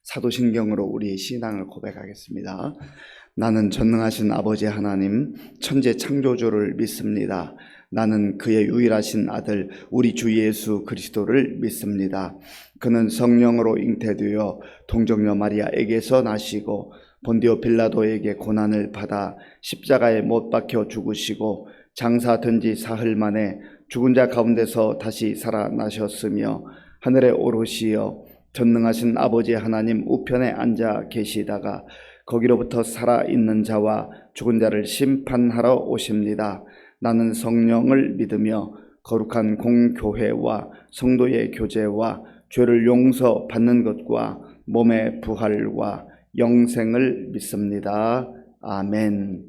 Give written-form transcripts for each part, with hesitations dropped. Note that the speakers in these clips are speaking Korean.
사도신경으로 우리의 신앙을 고백하겠습니다. 나는 전능하신 아버지 하나님, 천재 창조주를 믿습니다. 나는 그의 유일하신 아들 우리 주 예수 그리스도를 믿습니다. 그는 성령으로 잉태되어 동정녀 마리아에게서 나시고 본디오 빌라도에게 고난을 받아 십자가에 못 박혀 죽으시고 장사된 지 사흘 만에 죽은 자 가운데서 다시 살아나셨으며 하늘에 오르시어 전능하신 아버지 하나님 우편에 앉아 계시다가 거기로부터 살아있는 자와 죽은 자를 심판하러 오십니다. 나는 성령을 믿으며 거룩한 공교회와 성도의 교제와 죄를 용서받는 것과 몸의 부활과 영생을 믿습니다. 아멘.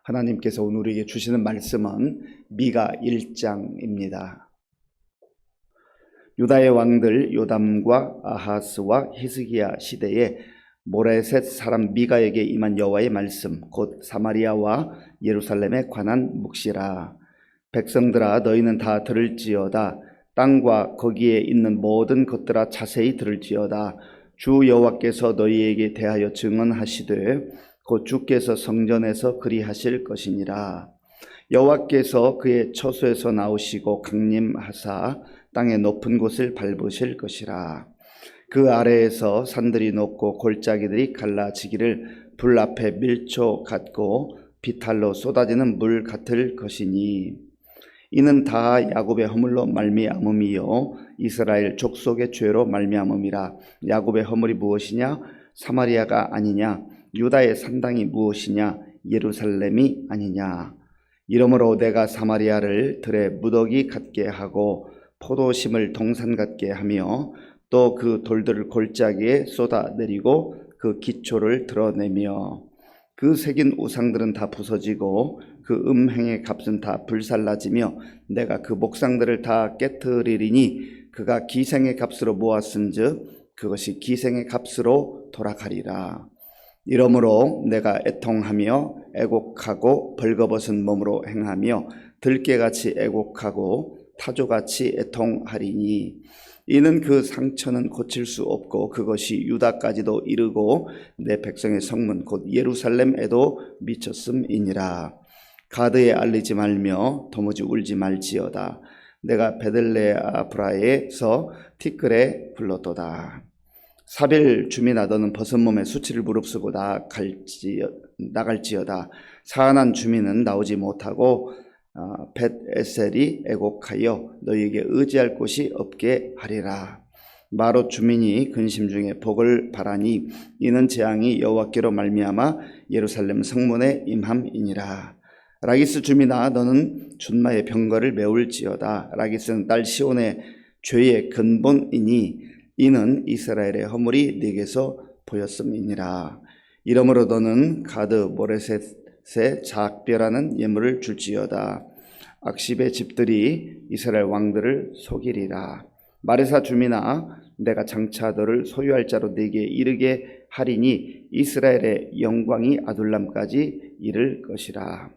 하나님께서 오늘 우리에게 주시는 말씀은 미가 1장입니다. 유다의 왕들 요담과 아하스와 히스기야 시대에 모레셋 사람 미가에게 임한 여호와의 말씀, 곧 사마리아와 예루살렘에 관한 묵시라. 백성들아, 너희는 다 들을지어다. 땅과 거기에 있는 모든 것들아 자세히 들을지어다. 주 여호와께서 너희에게 대하여 증언하시되 곧 주께서 성전에서 그리하실 것이니라. 여호와께서 그의 처소에서 나오시고 강림하사 땅의 높은 곳을 밟으실 것이라. 그 아래에서 산들이 높고 골짜기들이 갈라지기를 불 앞에 밀초 같고 비탈로 쏟아지는 물 같을 것이니 이는 다 야곱의 허물로 말미암음이요 이스라엘 족속의 죄로 말미암음이라. 야곱의 허물이 무엇이냐? 사마리아가 아니냐? 유다의 산당이 무엇이냐? 예루살렘이 아니냐? 이러므로 내가 사마리아를 들에 무더기 같게 하고 포도심을 동산 같게 하며 또 그 돌들을 골짜기에 쏟아내리고 그 기초를 드러내며 그 새긴 우상들은 다 부서지고 그 음행의 값은 다 불살라지며 내가 그 목상들을 다 깨트리리니 그가 기생의 값으로 모았은즉 그것이 기생의 값으로 돌아가리라. 이러므로 내가 애통하며 애곡하고 벌거벗은 몸으로 행하며 들깨같이 애곡하고 타조같이 애통하리니 이는 그 상처는 고칠 수 없고 그것이 유다까지도 이르고 내 백성의 성문 곧 예루살렘에도 미쳤음이니라. 가드에 알리지 말며 도무지 울지 말지어다. 내가 베들레아브라에서 티끌에 불렀도다. 사빌 주민아, 너는 벗은 몸에 수치를 무릅쓰고 나갈지어다. 사안한 주민은 나오지 못하고 벳에셀이 애곡하여 너희에게 의지할 곳이 없게 하리라. 마롯 주민이 근심 중에 복을 바라니 이는 재앙이 여호와께로 말미암아 예루살렘 성문에 임함이니라. 라기스 주민아, 너는 준마의 병거를 메울지어다. 라기스는 딸 시온의 죄의 근본이니 이는 이스라엘의 허물이 네게서 보였음이니라. 이러므로 너는 가드 모레셋에 작별하는 예물을 줄지어다. 악십의 집들이 이스라엘 왕들을 속이리라. 마레사 주민아, 내가 장차 너를 소유할 자로 네게 이르게 하리니 이스라엘의 영광이 아둘람까지 이를 것이라.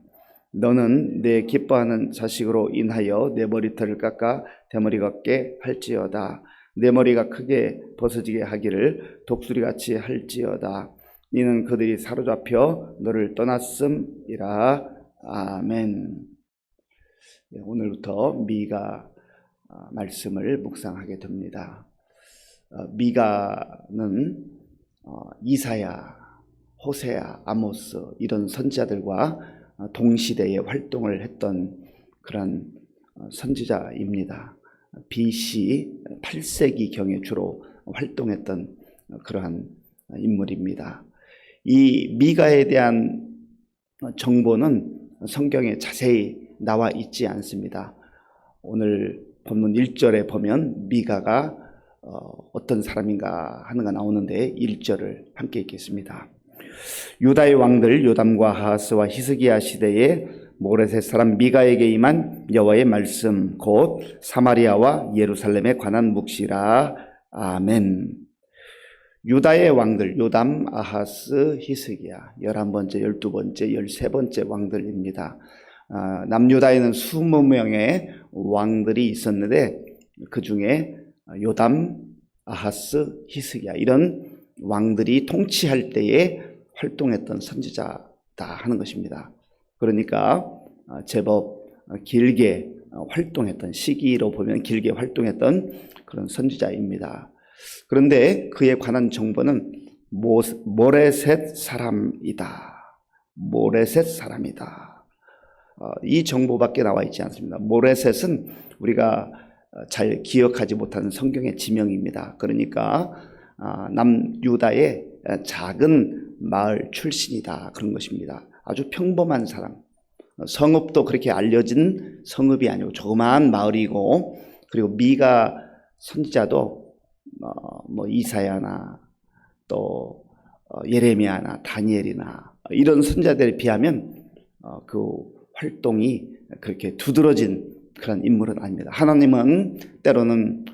너는 내 기뻐하는 자식으로 인하여 내 머리털을 깎아 대머리 같게 할지어다. 내 머리가 크게 벗어지게 하기를 독수리같이 할지어다. 이는 그들이 사로잡혀 너를 떠났음이라. 아멘. 오늘부터 미가 말씀을 묵상하게 됩니다. 미가는 이사야, 호세아, 아모스 이런 선지자들과 동시대에 활동을 했던 그런 선지자입니다. BC 8세기경에 주로 활동했던 그러한 인물입니다. 이 미가에 대한 정보는 성경에 자세히 나와 있지 않습니다. 오늘 본문 1절에 보면 미가가 어떤 사람인가 하는 거 나오는데 1절을 함께 읽겠습니다. 유다의 왕들 요담과 아하스와 히스기야 시대에 모레셋 사람 미가에게 임한 여호와의 말씀 곧 사마리아와 예루살렘에 관한 묵시라. 아멘. 유다의 왕들 요담, 아하스, 히스기야 11번째, 12번째, 13번째 왕들입니다. 남유다에는 20명의 왕들이 있었는데 그 중에 요담, 아하스, 히스기야 이런 왕들이 통치할 때에 활동했던 선지자다 하는 것입니다. 그러니까 제법 길게 활동했던 시기로 보면 길게 활동했던 그런 선지자입니다. 그런데 그에 관한 정보는 모레셋 사람이다. 모레셋 사람이다. 이 정보밖에 나와 있지 않습니다. 모레셋은 우리가 잘 기억하지 못하는 성경의 지명입니다. 그러니까 남유다의 작은 마을 출신이다 그런 것입니다. 아주 평범한 사람, 성읍도 그렇게 알려진 성읍이 아니고 조그마한 마을이고, 그리고 미가 선지자도 뭐 이사야나 또 예레미야나 다니엘이나 이런 선지자들에 비하면 그 활동이 그렇게 두드러진 그런 인물은 아닙니다. 하나님은 때로는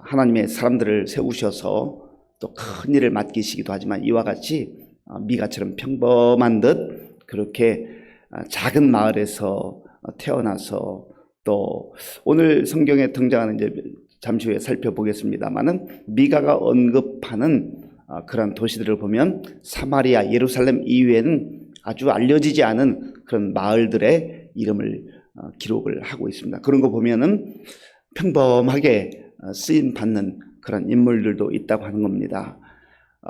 하나님의 사람들을 세우셔서 또 큰 일을 맡기시기도 하지만 이와 같이 미가처럼 평범한 듯 그렇게 작은 마을에서 태어나서, 또 오늘 성경에 등장하는, 이제 잠시 후에 살펴보겠습니다만은 미가가 언급하는 그런 도시들을 보면 사마리아, 예루살렘 이외에는 아주 알려지지 않은 그런 마을들의 이름을 기록을 하고 있습니다. 그런 거 보면은 평범하게 쓰임 받는 그런 인물들도 있다고 하는 겁니다.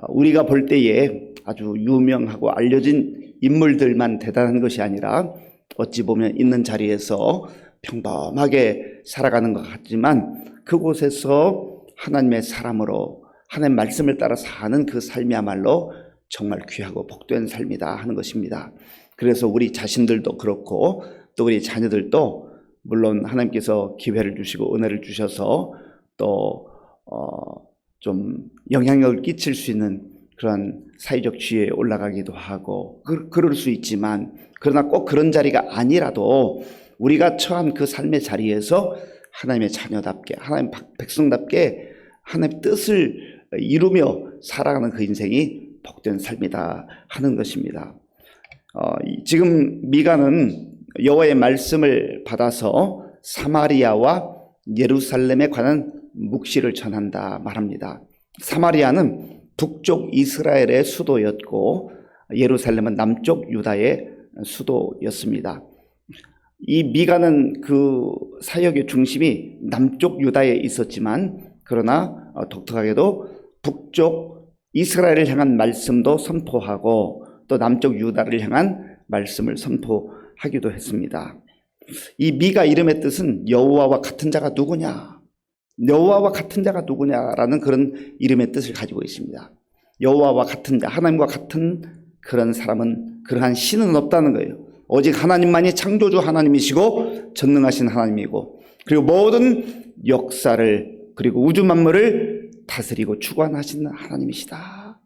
우리가 볼 때에 아주 유명하고 알려진 인물들만 대단한 것이 아니라 어찌 보면 있는 자리에서 평범하게 살아가는 것 같지만 그곳에서 하나님의 사람으로 하나님의 말씀을 따라 사는 그 삶이야말로 정말 귀하고 복된 삶이다 하는 것입니다. 그래서 우리 자신들도 그렇고 또 우리 자녀들도 물론 하나님께서 기회를 주시고 은혜를 주셔서 또 좀 영향력을 끼칠 수 있는 그런 사회적 지위에 올라가기도 하고 그럴 수 있지만, 그러나 꼭 그런 자리가 아니라도 우리가 처한 그 삶의 자리에서 하나님의 자녀답게, 하나님 백성답게 하나님의 뜻을 이루며 살아가는 그 인생이 복된 삶이다 하는 것입니다. 지금 미가는 여호와의 말씀을 받아서 사마리아와 예루살렘에 관한 묵시를 전한다 말합니다. 사마리아는 북쪽 이스라엘의 수도였고 예루살렘은 남쪽 유다의 수도였습니다. 이 미가는 그 사역의 중심이 남쪽 유다에 있었지만, 그러나 독특하게도 북쪽 이스라엘을 향한 말씀도 선포하고 또 남쪽 유다를 향한 말씀을 선포하기도 했습니다. 이 미가 이름의 뜻은 여호와와 같은 자가 누구냐, 여호와와 같은 자가 누구냐라는 그런 이름의 뜻을 가지고 있습니다. 여호와와 같은 자, 하나님과 같은 그런 사람은, 그러한 신은 없다는 거예요. 오직 하나님만이 창조주 하나님이시고 전능하신 하나님이고, 그리고 모든 역사를 그리고 우주 만물을 다스리고 주관하시는 하나님이시다.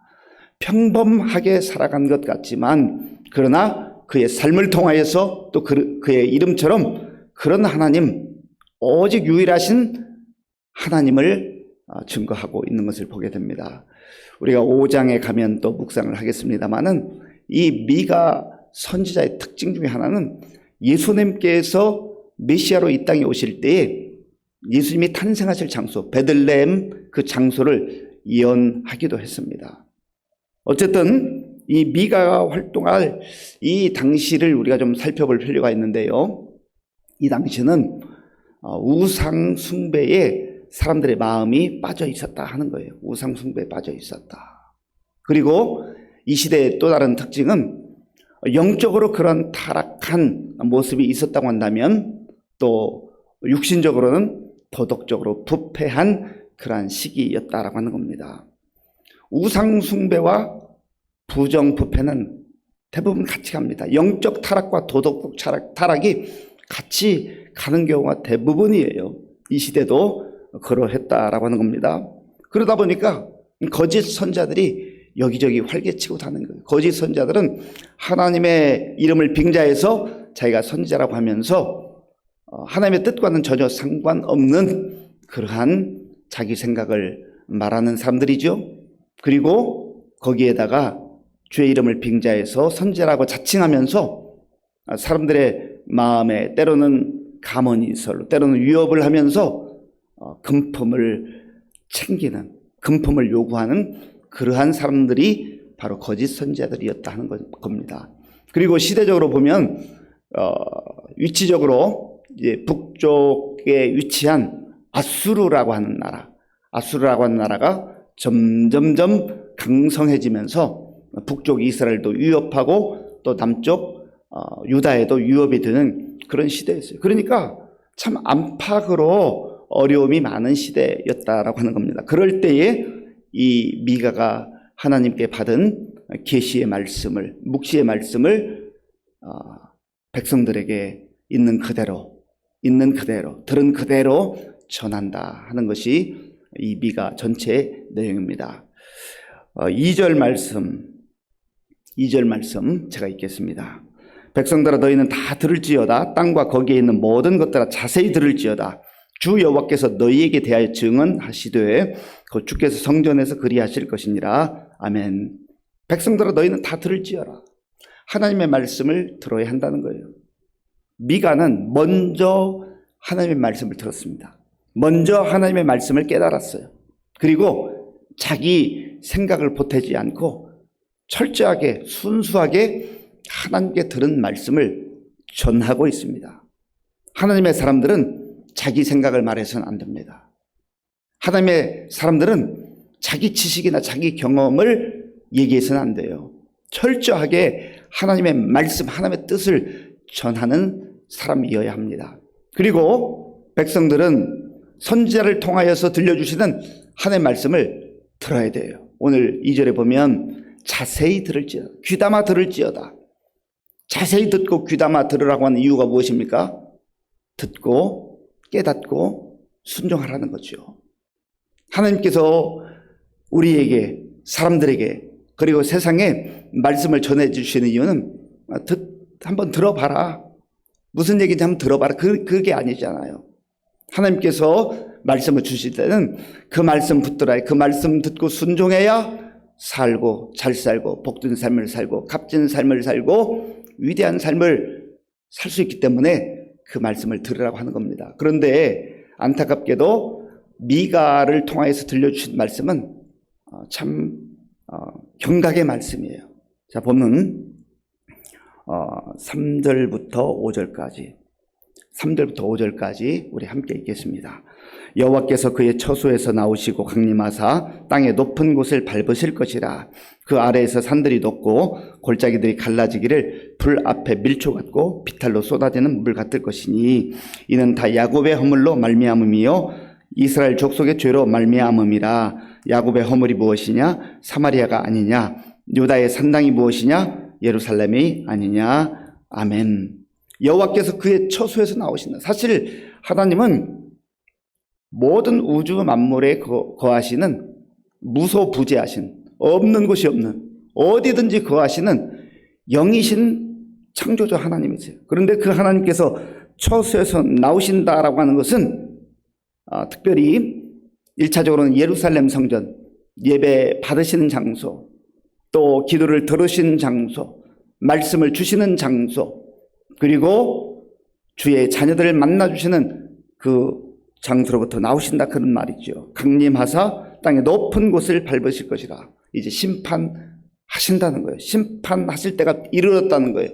평범하게 살아간 것 같지만 그러나 그의 삶을 통하여서 또 그의 이름처럼 그런 하나님, 오직 유일하신 하나님을 증거하고 있는 것을 보게 됩니다. 우리가 5장에 가면 또 묵상을 하겠습니다마는 이 미가 선지자의 특징 중에 하나는 예수님께서 메시아로 이 땅에 오실 때에 예수님이 탄생하실 장소 베들레헴 그 장소를 예언하기도 했습니다. 어쨌든 이 미가가 활동할 이 당시를 우리가 좀 살펴볼 필요가 있는데요. 이 당시는 우상 숭배에 사람들의 마음이 빠져 있었다 하는 거예요. 우상 숭배에 빠져 있었다. 그리고 이 시대의 또 다른 특징은 영적으로 그런 타락한 모습이 있었다고 한다면 또 육신적으로는 도덕적으로 부패한 그러한 시기였다라고 하는 겁니다. 우상 숭배와 부정 부패는 대부분 같이 갑니다. 영적 타락과 도덕적 타락이 같이 가는 경우가 대부분이에요. 이 시대도 그러했다라고 하는 겁니다. 그러다 보니까 거짓 선자들이 여기저기 활개치고 다는 거예요. 거짓 선자들은 하나님의 이름을 빙자해서 자기가 선지자라고 하면서 하나님의 뜻과는 전혀 상관없는 그러한 자기 생각을 말하는 사람들이죠. 그리고 거기에다가 주의 이름을 빙자해서 선지자라고 자칭하면서 사람들의 마음에 때로는 가문이설로 때로는 위협을 하면서 금품을 챙기는, 금품을 요구하는 그러한 사람들이 바로 거짓 선지자들이었다 하는 겁니다. 그리고 시대적으로 보면 위치적으로 이제 북쪽에 위치한 아수르라고 하는 나라가 점점점 강성해지면서 북쪽 이스라엘도 위협하고 또 남쪽 유다에도 위협이 되는 그런 시대였어요. 그러니까 참 안팎으로 어려움이 많은 시대였다라고 하는 겁니다. 그럴 때에 이 미가가 하나님께 받은 계시의 말씀을, 묵시의 말씀을 백성들에게 있는 그대로 들은 그대로 전한다 하는 것이 이 미가 전체의 내용입니다. 2절 말씀 제가 읽겠습니다. 백성들아 너희는 다 들을지어다. 땅과 거기에 있는 모든 것들아 자세히 들을지어다. 주 여호와께서 너희에게 대하여 증언하시되 곧 주께서 성전에서 그리하실 것이니라. 아멘. 백성들아 너희는 다 들을지어라. 하나님의 말씀을 들어야 한다는 거예요. 미가는 먼저 하나님의 말씀을 들었습니다. 먼저 하나님의 말씀을 깨달았어요. 그리고 자기 생각을 보태지 않고 철저하게 순수하게 하나님께 들은 말씀을 전하고 있습니다. 하나님의 사람들은 자기 생각을 말해서는 안 됩니다. 하나님의 사람들은 자기 지식이나 자기 경험을 얘기해서는 안 돼요. 철저하게 하나님의 말씀, 하나님의 뜻을 전하는 사람이어야 합니다. 그리고 백성들은 선지자를 통하여서 들려주시는 하나님의 말씀을 들어야 돼요. 오늘 2절에 보면 자세히 들을지어다. 귀담아 들을지어다. 자세히 듣고 귀담아 들으라고 하는 이유가 무엇입니까? 듣고 깨닫고 순종하라는 거죠. 하나님께서 우리에게, 사람들에게, 그리고 세상에 말씀을 전해주시는 이유는 한번 들어봐라. 무슨 얘기인지 한번 들어봐라. 그게 아니잖아요. 하나님께서 말씀을 주실 때는 그 말씀 붙들어야, 그 말씀 듣고 순종해야 살고, 잘 살고, 복된 삶을 살고, 값진 삶을 살고, 위대한 삶을 살 수 있기 때문에 그 말씀을 들으라고 하는 겁니다. 그런데 안타깝게도 미가를 통하여서 들려주신 말씀은 참 경각의 말씀이에요. 자, 보면 3절부터 5절까지 우리 함께 읽겠습니다. 여호와께서 그의 처소에서 나오시고 강림하사 땅의 높은 곳을 밟으실 것이라. 그 아래에서 산들이 녹고 골짜기들이 갈라지기를 불 앞에 밀초 같고 비탈로 쏟아지는 물 같을 것이니 이는 다 야곱의 허물로 말미암음이요 이스라엘 족속의 죄로 말미암음이라. 야곱의 허물이 무엇이냐? 사마리아가 아니냐? 유다의 산당이 무엇이냐? 예루살렘이 아니냐? 아멘. 여호와께서 그의 처소에서 나오신다. 사실 하나님은 모든 우주 만물에 거하시는 무소부재하신, 없는 곳이 없는, 어디든지 거하시는 영이신 창조주 하나님이세요. 그런데 그 하나님께서 처소에서 나오신다라고 하는 것은 특별히 1차적으로는 예루살렘 성전, 예배 받으시는 장소, 또 기도를 들으신 장소, 말씀을 주시는 장소, 그리고 주의 자녀들을 만나주시는 그 장소로부터 나오신다, 그런 말이죠. 강림하사 땅의 높은 곳을 밟으실 것이라. 이제 심판하신다는 거예요. 심판하실 때가 이르렀다는 거예요.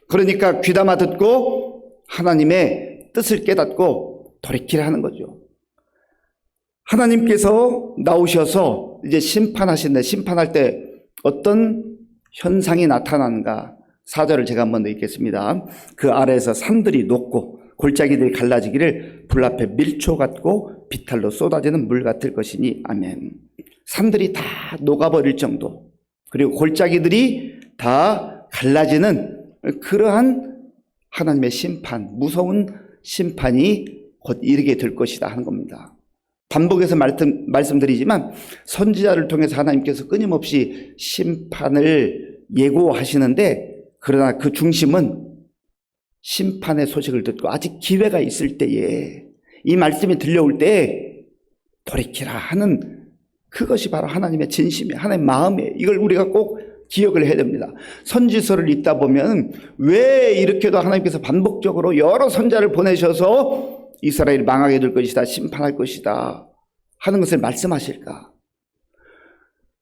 그러니까 귀담아 듣고 하나님의 뜻을 깨닫고 돌이키라 하는 거죠. 하나님께서 나오셔서 이제 심판하신다. 심판할 때 어떤 현상이 나타나는가? 4절을 제가 한번 더 읽겠습니다. 그 아래에서 산들이 녹고 골짜기들이 갈라지기를 불 앞에 밀초 같고 비탈로 쏟아지는 물 같을 것이니 아멘. 산들이 다 녹아버릴 정도, 그리고 골짜기들이 다 갈라지는 그러한 하나님의 심판, 무서운 심판이 곧 이르게 될 것이다 하는 겁니다. 반복해서 말씀드리지만 선지자를 통해서 하나님께서 끊임없이 심판을 예고하시는데, 그러나 그 중심은 심판의 소식을 듣고 아직 기회가 있을 때에, 이 말씀이 들려올 때에 돌이키라 하는 그것이 바로 하나님의 진심이에요. 하나님의 마음이에요. 이걸 우리가 꼭 기억을 해야 됩니다. 선지서를 읽다 보면 왜 이렇게도 하나님께서 반복적으로 여러 선지자를 보내셔서 이스라엘이 망하게 될 것이다, 심판할 것이다 하는 것을 말씀하실까?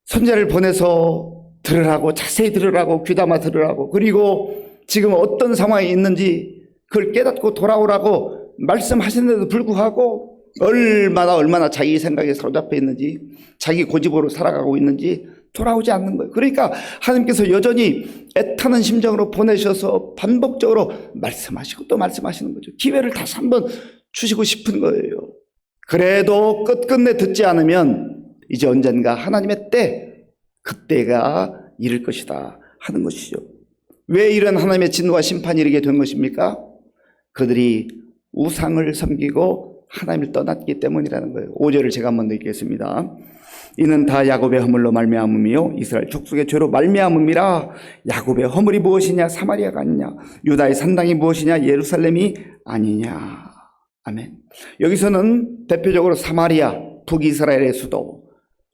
선지자를 보내서 들으라고, 자세히 들으라고, 귀담아 들으라고, 그리고 지금 어떤 상황이 있는지 그걸 깨닫고 돌아오라고 말씀하시는데도 불구하고 얼마나 자기 생각에 사로잡혀 있는지, 자기 고집으로 살아가고 있는지 돌아오지 않는 거예요. 그러니까 하나님께서 여전히 애타는 심정으로 보내셔서 반복적으로 말씀하시고 또 말씀하시는 거죠. 기회를 다시 한번 주시고 싶은 거예요. 그래도 끝끝내 듣지 않으면 이제 언젠가 하나님의 그때가 이를 것이다 하는 것이죠. 왜 이런 하나님의 진노와 심판이 이르게 된 것입니까? 그들이 우상을 섬기고 하나님을 떠났기 때문이라는 거예요. 5절을 제가 한번 읽겠습니다. 이는 다 야곱의 허물로 말미암음이요 이스라엘 족속의 죄로 말미암음이라. 야곱의 허물이 무엇이냐? 사마리아가 아니냐? 유다의 산당이 무엇이냐? 예루살렘이 아니냐? 아멘. 여기서는 대표적으로 사마리아, 북이스라엘의 수도,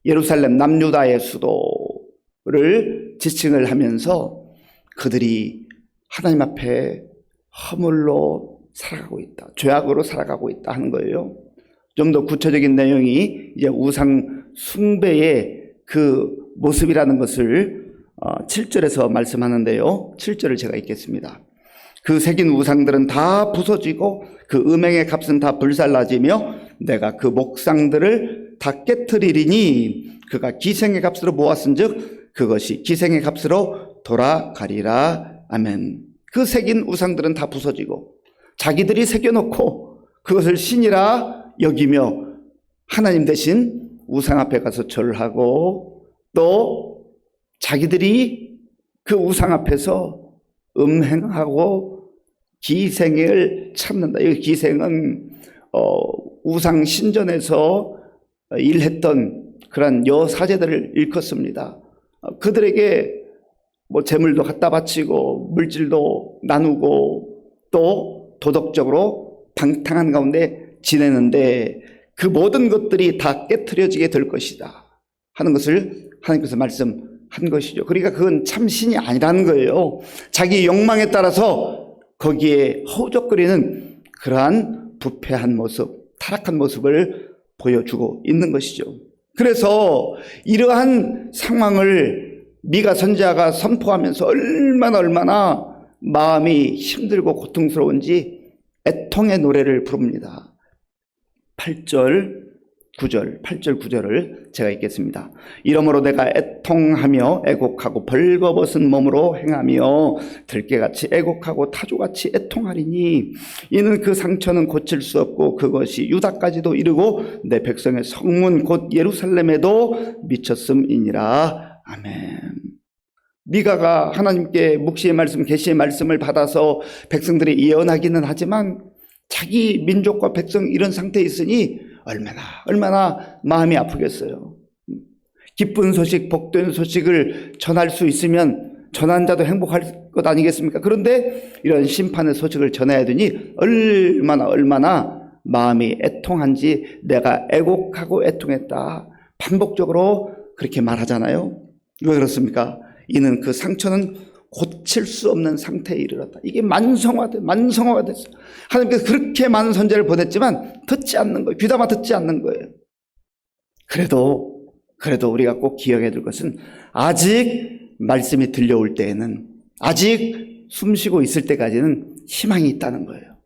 예루살렘, 남유다의 수도를 지칭을 하면서 그들이 하나님 앞에 허물로 살아가고 있다, 죄악으로 살아가고 있다 하는 거예요. 좀 더 구체적인 내용이 이제 우상 숭배의 그 모습이라는 것을 7절에서 말씀하는데요. 7절을 제가 읽겠습니다. 그 새긴 우상들은 다 부서지고 그 음행의 값은 다 불살라지며 내가 그 목상들을 다 깨트리리니 그가 기생의 값으로 모았은즉 그것이 기생의 값으로 돌아가리라. 아멘. 그 새긴 우상들은 다 부서지고 자기들이 새겨놓고 그것을 신이라 여기며 하나님 대신 우상 앞에 가서 절하고 또 자기들이 그 우상 앞에서 음행하고 기생을 찾는다. 이 기생은 우상 신전에서 일했던 그런 여사제들을 일컫습니다. 그들에게 뭐 재물도 갖다 바치고 물질도 나누고 또 도덕적으로 방탕한 가운데 지내는데 그 모든 것들이 다 깨트려지게 될 것이다 하는 것을 하나님께서 말씀한 것이죠. 그러니까 그건 참 신이 아니라는 거예요. 자기 욕망에 따라서 거기에 허우적거리는 그러한 부패한 모습, 타락한 모습을 보여주고 있는 것이죠. 그래서 이러한 상황을 미가 선지자가 선포하면서 얼마나 마음이 힘들고 고통스러운지 애통의 노래를 부릅니다. 8절 9절을 제가 읽겠습니다. 이러므로 내가 애통하며 애곡하고 벌거벗은 몸으로 행하며 들깨같이 애곡하고 타조같이 애통하리니 이는 그 상처는 고칠 수 없고 그것이 유다까지도 이르고 내 백성의 성문 곧 예루살렘에도 미쳤음이니라. 아멘. 미가가 하나님께 묵시의 말씀, 계시의 말씀을 받아서 백성들이 예언하기는 하지만 자기 민족과 백성 이런 상태에 있으니 얼마나 마음이 아프겠어요. 기쁜 소식, 복된 소식을 전할 수 있으면 전한 자도 행복할 것 아니겠습니까? 그런데 이런 심판의 소식을 전해야 되니 얼마나 마음이 애통한지 내가 애곡하고 애통했다. 반복적으로 그렇게 말하잖아요. 왜 그렇습니까? 이는 그 상처는 고칠 수 없는 상태에 이르렀다. 이게 만성화가 됐어요. 하나님께서 그렇게 많은 선지자를 보냈지만 듣지 않는 거예요. 귀담아 듣지 않는 거예요. 그래도 우리가 꼭 기억해야 될 것은 아직 말씀이 들려올 때에는, 아직 숨쉬고 있을 때까지는 희망이 있다는 거예요.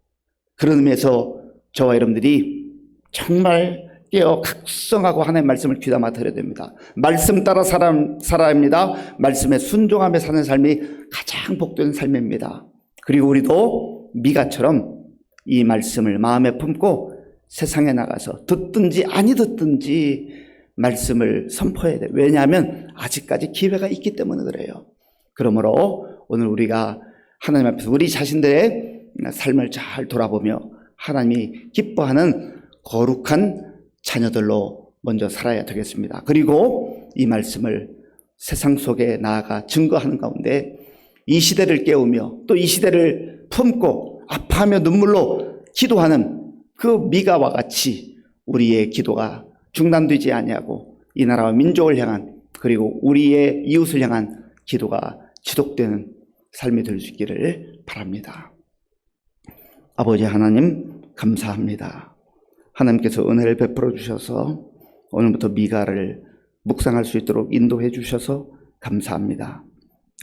그런 의미에서 저와 여러분들이 정말 깨어 각성하고 하나님의 말씀을 귀담아 들어야 됩니다. 말씀 따라 살아야 합니다. 말씀에 순종하며 사는 삶이 가장 복된 삶입니다. 그리고 우리도 미가처럼 이 말씀을 마음에 품고 세상에 나가서 듣든지 아니 듣든지 말씀을 선포해야 돼요. 왜냐하면 아직까지 기회가 있기 때문에 그래요. 그러므로 오늘 우리가 하나님 앞에서 우리 자신들의 삶을 잘 돌아보며 하나님이 기뻐하는 거룩한 자녀들로 먼저 살아야 되겠습니다. 그리고 이 말씀을 세상 속에 나아가 증거하는 가운데 이 시대를 깨우며 또 이 시대를 품고 아파하며 눈물로 기도하는 그 미가와 같이 우리의 기도가 중단되지 아니하고 이 나라와 민족을 향한 그리고 우리의 이웃을 향한 기도가 지속되는 삶이 될 수 있기를 바랍니다. 아버지 하나님 감사합니다. 하나님께서 은혜를 베풀어 주셔서 오늘부터 미가를 묵상할 수 있도록 인도해 주셔서 감사합니다.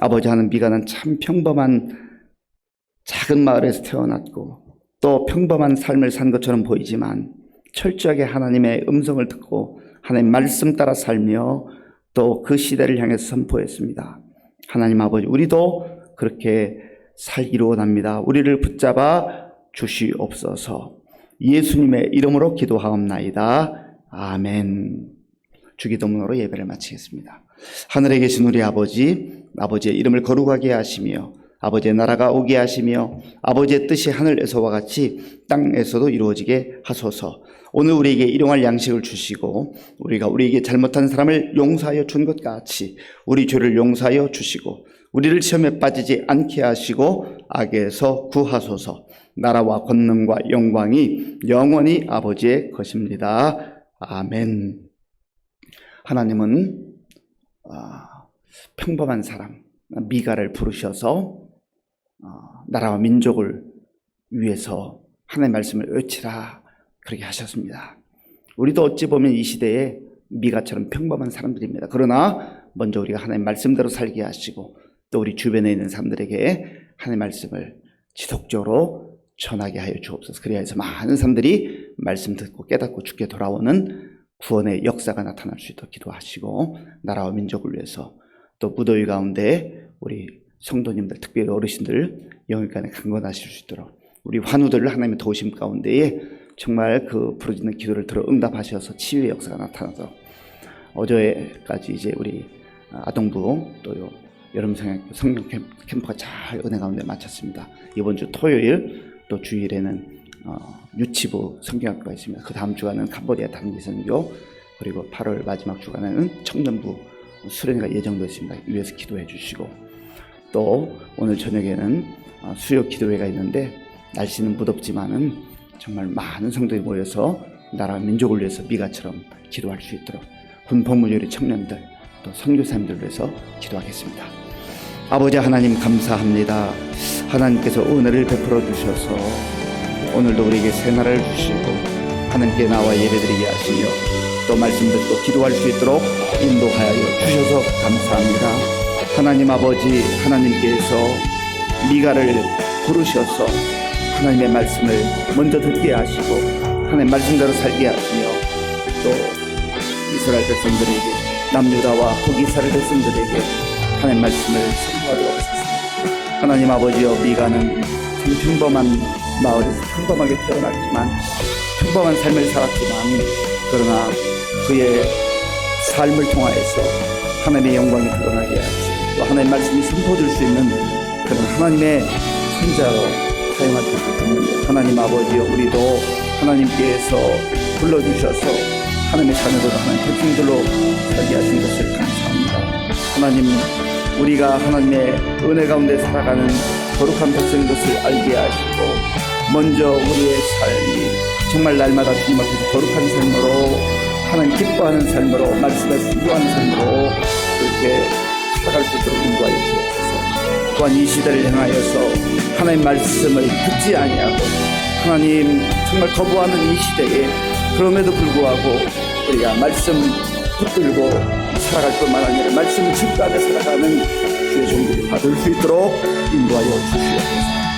아버지 하는 미가는 참 평범한 작은 마을에서 태어났고 또 평범한 삶을 산 것처럼 보이지만 철저하게 하나님의 음성을 듣고 하나님 말씀 따라 살며 또 그 시대를 향해서 선포했습니다. 하나님 아버지, 우리도 그렇게 살기로 원합니다. 우리를 붙잡아 주시옵소서. 예수님의 이름으로 기도하옵나이다. 아멘. 주기도문으로 예배를 마치겠습니다. 하늘에 계신 우리 아버지, 아버지의 이름을 거룩하게 하시며 아버지의 나라가 오게 하시며 아버지의 뜻이 하늘에서와 같이 땅에서도 이루어지게 하소서. 오늘 우리에게 일용할 양식을 주시고 우리가 우리에게 잘못한 사람을 용서하여 준 것 같이 우리 죄를 용서하여 주시고 우리를 시험에 빠지지 않게 하시고 악에서 구하소서. 나라와 권능과 영광이 영원히 아버지의 것입니다. 아멘. 하나님은 평범한 사람 미가를 부르셔서 나라와 민족을 위해서 하나님의 말씀을 외치라 그렇게 하셨습니다. 우리도 어찌 보면 이 시대에 미가처럼 평범한 사람들입니다. 그러나 먼저 우리가 하나님의 말씀대로 살게 하시고 또 우리 주변에 있는 사람들에게 하나님의 말씀을 지속적으로 전하게 하여 주옵소서. 그래야 해서 많은 사람들이 말씀 듣고 깨닫고 주께 돌아오는 구원의 역사가 나타날 수 있도록 기도하시고 나라와 민족을 위해서 또 무더위 가운데 우리 성도님들 특별히 어르신들 영육간에 강건하실 수 있도록 우리 환우들을 하나님의 도우심 가운데에 정말 그 부르짖는 기도를 들어 응답하셔서 치유의 역사가 나타나도록 어제까지 이제 우리 아동부 또 여름 성령 캠프가 잘 은혜 가운데 마쳤습니다. 이번 주 토요일 또 주일에는 유치부 성경학교가 있습니다. 그 다음 주간은 캄보디아 단기 선교 그리고 8월 마지막 주간에는 청년부 수련회가 예정되어 있습니다. 위에서 기도해 주시고 또 오늘 저녁에는 수요 기도회가 있는데 날씨는 무덥지만은 정말 많은 성도들이 모여서 나라와 민족을 위해서 미가처럼 기도할 수 있도록 군복무요리 청년들 또 선교사님들을 위해서 기도하겠습니다. 아버지 하나님 감사합니다. 하나님께서 은혜를 베풀어 주셔서 오늘도 우리에게 새날을 주시고 하나님께 나와 예배드리게 하시며 또 말씀 듣고 기도할 수 있도록 인도하여 주셔서 감사합니다. 하나님 아버지 하나님께서 미가를 부르셔서 하나님의 말씀을 먼저 듣게 하시고 하나님의 말씀대로 살게 하시며 또 이스라엘 백성들에게 남유다와 북이스라엘 백성들에게 하나님의 말씀을 선포하도록 하셨습니다. 하나님 아버지여 미가는 평범한 마을에서 평범하게 태어났지만 평범한 삶을 살았지만 그러나 그의 삶을 통하여서 하나님의 영광이 드러나게 하시고 또 하나님의 말씀이 선포될 수 있는 그런 하나님의 손자로 사용하셨기 하나님 아버지여 우리도 하나님께서 불러주셔서 하나님의 자녀들로 하나님의 백성들로 살게 하신 것을 감사합니다. 하나님 우리가 하나님의 은혜 가운데 살아가는 거룩한 백성인 것을 알게 하시고 먼저 우리의 삶이 정말 날마다 주님 앞에서 거룩한 삶으로 하나님 기뻐하는 삶으로 말씀에 순종하는 삶으로 그렇게 살아갈 수 있도록 인도하여 주옵소서. 또한 이 시대를 향하여서 하나님 말씀을 듣지 아니하고 하나님 정말 거부하는 이 시대에 그럼에도 불구하고 우리가 말씀 붙들고 살아갈 뿐만 아니라 말씀 증가하며 살아가는 주의 종들이 받을 수 있도록 인도하여 주시옵소서.